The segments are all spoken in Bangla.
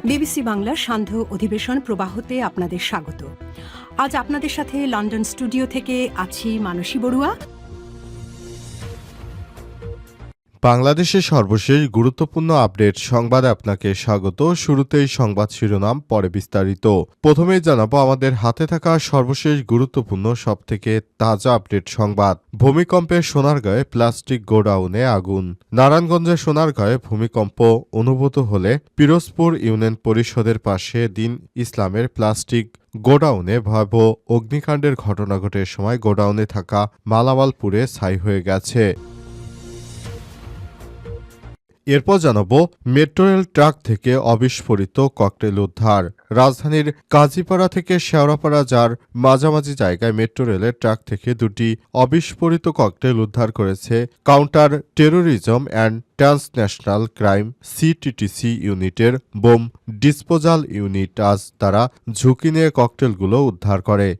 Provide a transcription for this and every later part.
বিবিসি বাংলার সান্ধ্য অধিবেশন প্রবাহতে আপনাদের স্বাগত। আজ আপনাদের সাথে লন্ডন স্টুডিও থেকে আছি মানসী বড়ুয়া। বাংলাদেশের সর্বশেষ গুরুত্বপূর্ণ আপডেট সংবাদে আপনাকে স্বাগত। শুরুতেই সংবাদ শিরোনাম, পরে বিস্তারিত। প্রথমেই জানাবো আমাদের হাতে থাকা সর্বশেষ গুরুত্বপূর্ণ সবথেকে তাজা আপডেট সংবাদ। ভূমিকম্পে সোনারগাঁয়ে প্লাস্টিক গোডাউনে আগুন। নারায়ণগঞ্জের সোনারগাঁয়ে ভূমিকম্প অনুভূত হলে পিরোজপুর ইউনিয়ন পরিষদের পাশে দিন ইসলামের প্লাস্টিক গোডাউনে ভয়াবহ অগ্নিকাণ্ডের ঘটনা ঘটে। সময় গোডাউনে থাকা মালামাল পুড়ে ছাই হয়ে গেছে। এরপর জানাবো মেট্রো রেল ট্রাক থেকে অবিস্ফোরিত ককটেল উদ্ধার। রাজধানীর কাজীপাড়া থেকে শেওড়াপাড়া যার মাঝামাঝি জায়গায় মেট্রো রেলের ট্রাক থেকে দুটি অবিস্ফোরিত ককটেল উদ্ধার করেছে counter terrorism and transnational crime CTTC ইউনিটের বোম ডিসপোজাল ইউনিট। আজ তারা ঝুঁকি নিয়ে ককটেলগুলো উদ্ধার করে।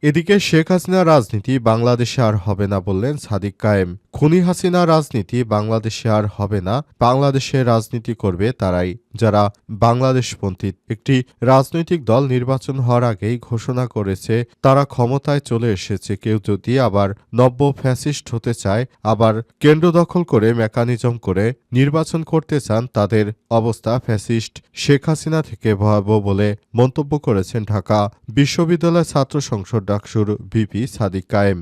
এদিকে শেখ হাসিনা রাজনীতি বাংলাদেশে আর হবে না বললেন সাদিক কায়েম। খুনি হাসিনা রাজনীতি বাংলাদেশে আর হবে না, বাংলাদেশে রাজনীতি করবে তারাই যারা বাংলাদেশপন্থী। একটি রাজনৈতিক দল নির্বাচন হওয়ার আগেই ঘোষণা করেছে তারা ক্ষমতায় চলে এসেছে। কেউ যদি আবার নব্য ফ্যাসিস্ট হতে চায়, আবার কেন্দ্র দখল করে মেকানিজম করে নির্বাচন করতে চান, তাদের অবস্থা ফ্যাসিস্ট শেখ হাসিনা থেকে ভয়াবহ বলে মন্তব্য করেছেন ঢাকা বিশ্ববিদ্যালয় ছাত্র সংসদ ডাকসুর ভিপি সাদিক কায়েম।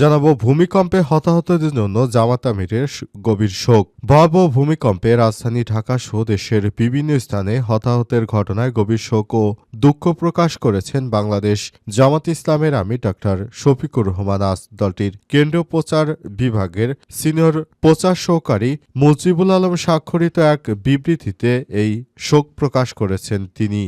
জানাবো ভূমিকম্পে হতাহতদের জন্য জামাত আমিরের গভীর শোক। ভয়াবহ ভূমিকম্পে রাজধানী ঢাকা সহ দেশের বিভিন্ন স্থানে হতাহতের ঘটনায় গভীর শোক ও দুঃখ প্রকাশ করেছেন বাংলাদেশ জামাত ইসলামের আমির ডাক্তার শফিকুর রহমান। আজ দলটির কেন্দ্রীয় প্রচার বিভাগের সিনিয়র প্রচার সহকারী মুজিবুল আলম স্বাক্ষরিত এক বিবৃতিতে এই শোক প্রকাশ করেছেন তিনি।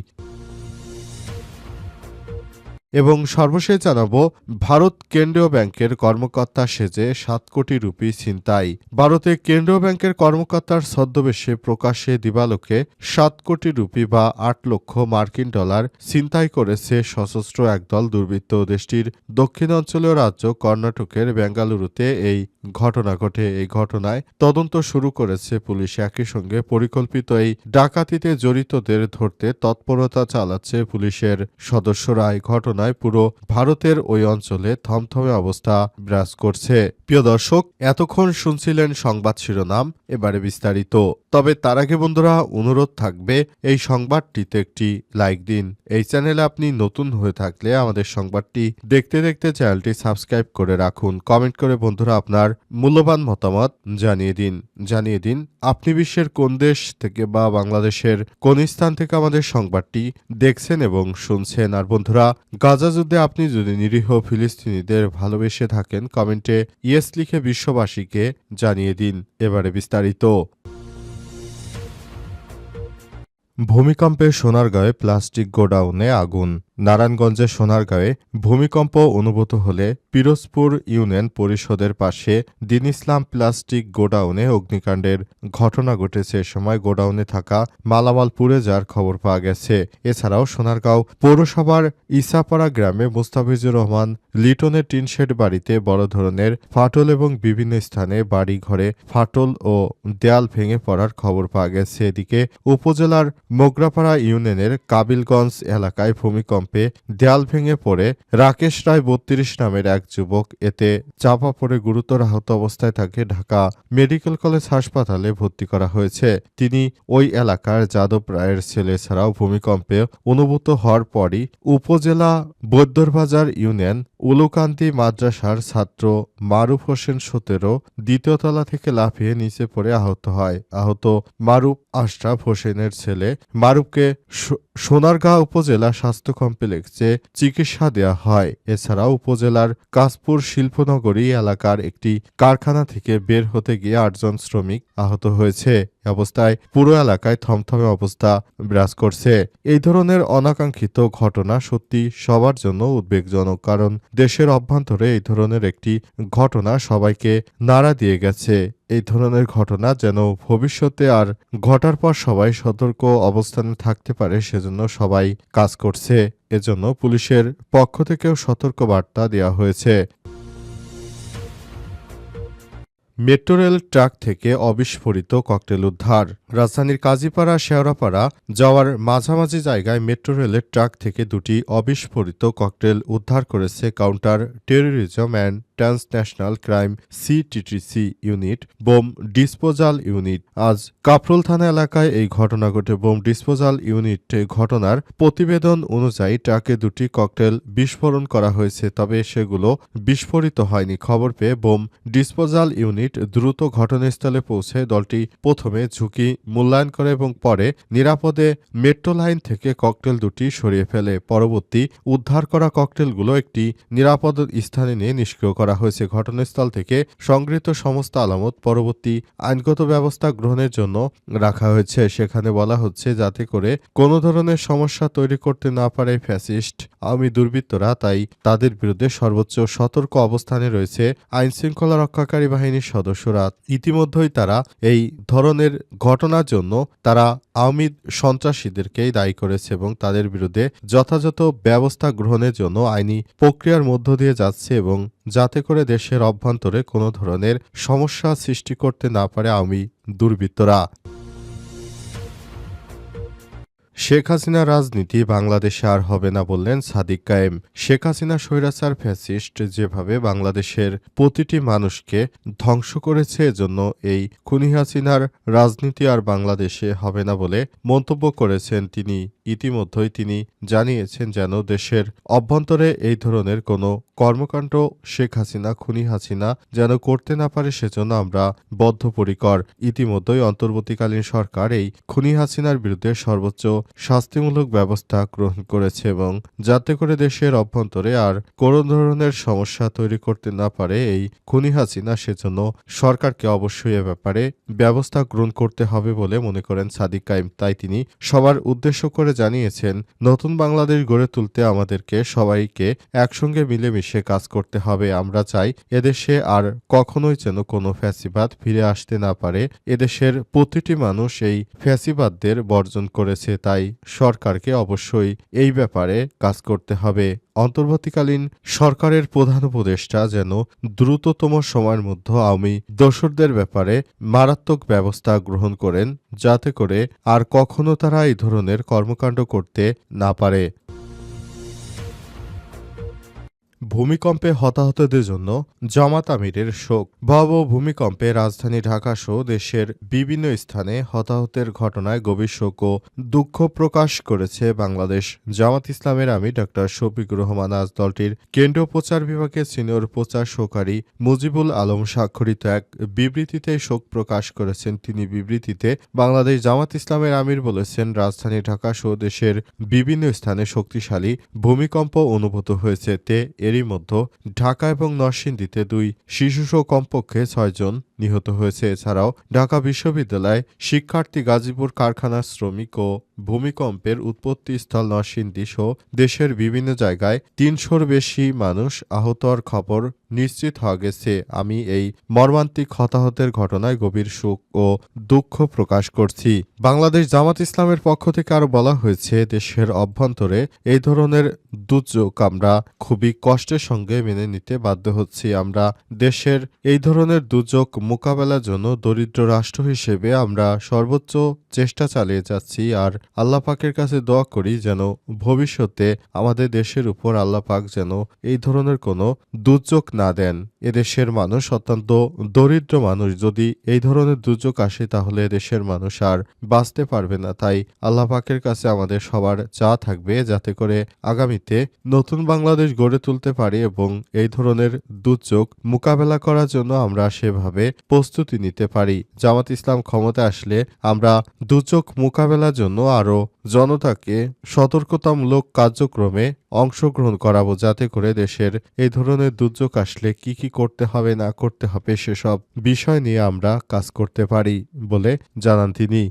এবং সর্বশেষ জানাবো ভারত কেন্দ্রীয় ব্যাংকের কর্মকর্তা সেজে 7 কোটি রুপি ছিনতাই। ভারতে কেন্দ্রীয় ব্যাংকের কর্মকর্তার ছদ্মবেশে প্রকাশ্যে দিবালোকে 7 কোটি রুপি বা 8 লক্ষ মার্কিন ডলার ছিনতাই করেছে সশস্ত্র একদল দুর্বৃত্ত। দেশটির দক্ষিণাঞ্চলীয় রাজ্য কর্ণাটকের বেঙ্গালুরুতে এই ঘটনা ঘটে। এই ঘটনায় তদন্ত শুরু করেছে পুলিশ। একই সঙ্গে পরিকল্পিত এই ডাকাতিতে জড়িতদের ধরতে তৎপরতা চালাচ্ছে পুলিশের সদস্যরা। এই ঘটনায় পুরো ভারতের ওই অঞ্চলে থমথমে অবস্থা বিরাজ করছে। প্রিয় দর্শক, এতক্ষণ শুনছিলেন সংবাদ শিরোনাম, এবারে বিস্তারিত। তবে তার আগে বন্ধুরা অনুরোধ থাকবে এই সংবাদটিতে একটি লাইক দিন। এই চ্যানেলে আপনি নতুন হয়ে থাকলে আমাদের সংবাদটি দেখতে দেখতে চ্যানেলটি সাবস্ক্রাইব করে রাখুন। কমেন্ট করে বন্ধুরা আপনার মূল্যবান মতামত জানিয়ে দিন আপনি বিশ্বের কোন দেশ থেকে বা বাংলাদেশের কোন স্থান থেকে আমাদের সংবাদটি দেখছেন এবং শুনছেন। আর বন্ধুরা, গাজা যুদ্ধে আপনি যদি নিরীহ ফিলিস্তিনিদের ভালোবেসে থাকেন, কমেন্টে ইয়েস লিখে বিশ্ববাসীকে জানিয়ে দিন। এবারে বিস্তারিত। ভূমিকম্পে সোনারগাঁয়ে প্লাস্টিক গোডাউনে আগুন। নারায়ণগঞ্জের সোনারগাঁয়ে ভূমিকম্প অনুভূত হলে পিরোজপুর ইউনিয়ন পরিষদের পাশে দিন ইসলাম প্লাস্টিক গোডাউনে অগ্নিকাণ্ডের ঘটনা ঘটেছে। সময় গোডাউনে থাকা মালামাল পুড়ে যাওয়ার খবর পাওয়া গেছে। এছাড়াও সোনারগাঁও পৌরসভার ইসাপাড়া গ্রামে মুস্তাফিজুর রহমান লিটনের টিনশেড বাড়িতে বড় ধরনের ফাটল এবং বিভিন্ন স্থানে বাড়ি ঘরে ফাটল ও দেয়াল ভেঙে পড়ার খবর পাওয়া গেছে। এদিকে উপজেলার মোগরাপাড়া ইউনিয়নের কাবিলগঞ্জ এলাকায় ভূমিকম্পে দেয়াল ভেঙে পড়ে রাকেশ রায় 32 নামের এক যুবক এতে চাপা পড়ে গুরুতর আহত অবস্থায় তাকে ঢাকা মেডিকেল কলেজ হাসপাতালে ভর্তি করা হয়েছে। তিনি ওই এলাকার যাদব রায়ের ছেলে। ছাড়াও ভূমিকম্পে অনুভূত হওয়ার পরই উপজেলা বৈদ্যরবাজার ইউনিয়ন উলুকান্দি মাদ্রাসার ছাত্র মারুফ হোসেন 17 দ্বিতীয় তলা থেকে লাফিয়ে নিচে পড়ে আহত হয়। আহত মারুফ আশরাফ হোসেনের ছেলে। মারুফকে সোনারগাঁ উপজেলা স্বাস্থ্য কমপ্লেক্সে চিকিৎসা দেওয়া হয়। এছাড়াও উপজেলার কাশপুর শিল্পনগরী এলাকার একটি কারখানা থেকে বের হতে গিয়ে 8 জন শ্রমিক আহত হয়েছে। অবস্থায় পুরো এলাকায় থমথমে অবস্থা বিরাজ করছে। এই ধরনের অনাকাঙ্ক্ষিত ঘটনা সত্যি সবার জন্য উদ্বেগজনক, কারণ দেশের অভ্যন্তরে এই ধরনের একটি ঘটনা সবাইকে নাড়া দিয়ে গেছে। এই ধরনের ঘটনা যেন ভবিষ্যতে আর ঘটার পর সবাই সতর্ক অবস্থানে থাকতে পারে, সেজন্য সবাই কাজ করছে। এজন্য পুলিশের পক্ষ থেকেও সতর্ক বার্তা দেওয়া হয়েছে। মেট্রো রেল ট্রাক থেকে অবিস্ফোরিত ককটেল উদ্ধার। রাজধানীর কাজীপাড়া শেওড়াপাড়া যাওয়ার মাঝামাঝি জায়গায় মেট্রো রেলের ট্রাক থেকে দুটি অবিস্ফোরিত ককটেল উদ্ধার করেছে counter terrorism and transnational crime CTTC unit bomb disposal unit. আজ কাফরুল থানা এলাকায় এই ঘটনা ঘটে। বোম ডিসপোজাল ইউনিট ঘটনার প্রতিবেদন অনুযায়ী ট্রাকে দুটি ককটেল বিস্ফোরণ করা হয়েছে, তবে সেগুলো বিস্ফোরিত হয়নি। খবর পেয়ে বোম ডিসপোজাল ইউনিট দ্রুত ঘটনাস্থলে পৌঁছে দলটি প্রথমে ঝুঁকি মূল্যায়ন করে এবং পরে নিরাপদে মেট্রো লাইন থেকে ককটেল দুটি সরিয়ে ফেলে। পরবর্তী উদ্ধার করা ককটেলগুলো একটি নিরাপদ স্থানে নিয়ে নিষ্ক্রিয় করা হয়েছে। ঘটনাস্থল থেকে সংগৃহীত সমস্ত আলামত পরবর্তী আইনগত ব্যবস্থা গ্রহণের জন্য রাখা হয়েছে। সেখানে বলা হচ্ছে যাতে করে কোনো ধরনের সমস্যা তৈরি করতে না পারে ফ্যাসিস্ট আওয়ামী দুর্বৃত্তরা, তাই তাদের বিরুদ্ধে সর্বোচ্চ সতর্ক অবস্থানে রয়েছে আইনশৃঙ্খলা রক্ষাকারী বাহিনীর সদস্যরা। ইতিমধ্যেই তারা এই ধরনের ঘটনার জন্য তারা আওয়ামী সন্ত্রাসীদেরকেই দায়ী করেছে এবং তাদের বিরুদ্ধে যথাযথ ব্যবস্থা গ্রহণের জন্য আইনি প্রক্রিয়ার মধ্য দিয়ে যাচ্ছে এবং যাতে করে দেশের অভ্যন্তরে কোনো ধরনের সমস্যা সৃষ্টি করতে না পারে আওয়ামী দুর্বৃত্তরা। শেখ হাসিনা রাজনীতি বাংলাদেশে আর হবে না বললেন সাদিক কায়েম। শেখ হাসিনা স্বৈরাচার ফ্যাসিস্ট যেভাবে বাংলাদেশের প্রতিটি মানুষকে ধ্বংস করেছে, এজন্য এই খুনি হাসিনার রাজনীতি আর বাংলাদেশে হবে না বলে মন্তব্য করেছেন তিনি। ইতিমধ্যেই তিনি জানিয়েছেন যেন দেশের অভ্যন্তরে এই ধরনের কোনো কর্মকাণ্ড শেখ হাসিনা খুনি হাসিনা যেন করতে না পারে, সেজন্য আমরা বদ্ধপরিকর। ইতিমধ্যেই অন্তর্বর্তীকালীন সরকার এই খুনি হাসিনার বিরুদ্ধে সর্বোচ্চ শাস্তিমূলক ব্যবস্থা গ্রহণ করেছে এবং যাতে করে দেশের অভ্যন্তরে আর কোনো ধরনের সমস্যা তৈরি করতে না পারে এই খুনি হাসিনা, সেজন্য সরকারকে অবশ্যই এ ব্যাপারে ব্যবস্থা গ্রহণ করতে হবে বলে মনে করেন সাদিক কায়েম। তাই তিনি সবার উদ্দেশ্য করে জানিয়েছেন, নতুন বাংলাদেশ গড়ে তুলতে আমাদেরকে সবাইকে একসঙ্গে মিলেমিশে কাজ করতে হবে। আমরা চাই এদেশে আর কখনোই যেন কোনো ফ্যাসিবাদ ফিরে আসতে না পারে। এদেশের প্রতিটি মানুষ এই ফ্যাসিবাদদের বর্জন করেছে, তাই সরকারকে অবশ্যই এই ব্যাপারে কাজ করতে হবে। অন্তর্বর্তীকালীন সরকারের প্রধান উপদেষ্টা যেন দ্রুততম সময়ের মধ্যে আওয়ামী দোসরদের ব্যাপারে মারাত্মক ব্যবস্থা গ্রহণ করেন, যাতে করে আর কখনো তারা এই ধরনের কর্মকাণ্ড করতে না পারে। ভূমিকম্পে হতাহতদের জন্য জামাত আমিরের শোক। ভয়াবহ ভূমিকম্পে রাজধানী ঢাকাসহ দেশের বিভিন্ন স্থানে হতাহতের ঘটনায় গভীর শোক ও দুঃখ প্রকাশ করেছে বাংলাদেশ জামাত ইসলামের আমির ডা. শফিকুর রহমান। আজ দলটির কেন্দ্রীয় প্রচার বিভাগের সিনিয়র প্রচার সহকারী মুজিবুল আলম স্বাক্ষরিত এক বিবৃতিতে শোক প্রকাশ করেছেন। তিনি বিবৃতিতে বাংলাদেশ জামাত ইসলামের আমির বলেছেন, রাজধানী ঢাকাসহ দেশের বিভিন্ন স্থানে শক্তিশালী ভূমিকম্প অনুভূত হয়েছে। এরই মধ্যে ঢাকা এবং নরসিংদীতে 2 শিশুসহ কমপক্ষে 6 জন নিহত হয়েছে। এছাড়াও ঢাকা বিশ্ববিদ্যালয় শিক্ষার্থী, গাজীপুর কারখানার শ্রমিক ও ভূমিকম্পের উৎপত্তিস্থল নরসিংদী সহ দেশের বিভিন্ন জায়গায় 300-র বেশি মানুষ আহত হওয়ার খবর নিশ্চিত হওয়া গেছে। আমি এই মর্মান্তিক হতাহতের ঘটনায় গভীর শোক ও দুঃখ প্রকাশ করছি। বাংলাদেশ জামাত ইসলামের পক্ষ থেকে আরও বলা হয়েছে, দেশের অভ্যন্তরে এই ধরনের দুর্যোগ আমরা খুবই কষ্টের সঙ্গে মেনে নিতে বাধ্য হচ্ছি। আমরা দেশের এই ধরনের দুর্যোগ মোকাবেলার জন্য দরিদ্র রাষ্ট্র হিসেবে আমরা সর্বোচ্চ চেষ্টা চালিয়ে যাচ্ছি আর আল্লাহ পাকের কাছে দোয়া করি যেন ভবিষ্যতে আমাদের দেশের উপর আল্লাহ পাক যেন এই ধরনের কোনো দুর্যোগ না দেন। এদেশের মানুষ অত্যন্ত দরিদ্র মানুষ, যদি এই ধরনের দুর্যোগ আসে তাহলে দেশের মানুষ আর বাঁচতে পারবে না। তাই আল্লাহ পাকের কাছে আমাদের সবার চাওয়া থাকবে যাতে করে আগামীতে নতুন বাংলাদেশ গড়ে তুলতে পারি এবং এই ধরনের দুর্যোগ মোকাবেলা করার জন্য আমরা সেভাবে প্রস্তুতি নিতে পারি। জামাত ইসলাম ক্ষমতায় আসলে আমরা দুর্যোগ মোকাবেলার জন্য আরও জনতাকে সতর্কতামূলক কার্যক্রমে অংশগ্রহণ করাবো, যাতে করে দেশের এই ধরনের দুর্যোগ আসলে কি কি করতে হবে না করতে হবে সেসব বিষয় নিয়ে আমরা কাজ করতে পারি বলে জানান তিনি।